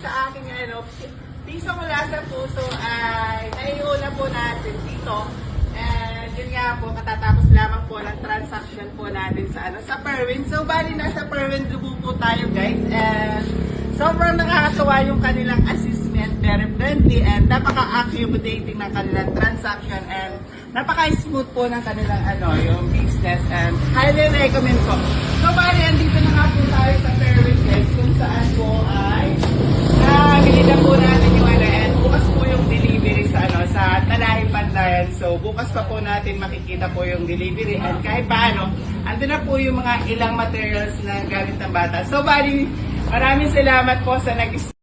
sa aking piso mula sa puso ay naiuna po natin dito. And yun nga po, katatapos lamang po ng transaction po natin sa Perwin. So bali nasa Perwin Lubu po tayo guys. And sobrang nakakatuwa yung kanilang assessment, very friendly and napaka-accommodating ng kanilang transaction and napaka-smooth po ng kanilang yung business and highly recommend po. So bali, andito na nga po tayo sa Perwin guys kung saan po ay nabili na po natin yung and bukas po yung delivery sa Talahi Pandayan. So bukas pa po natin makikita po yung delivery and kahit paano, andun na po yung mga ilang materials na gamit ng bata. So bali, maraming salamat po sa nag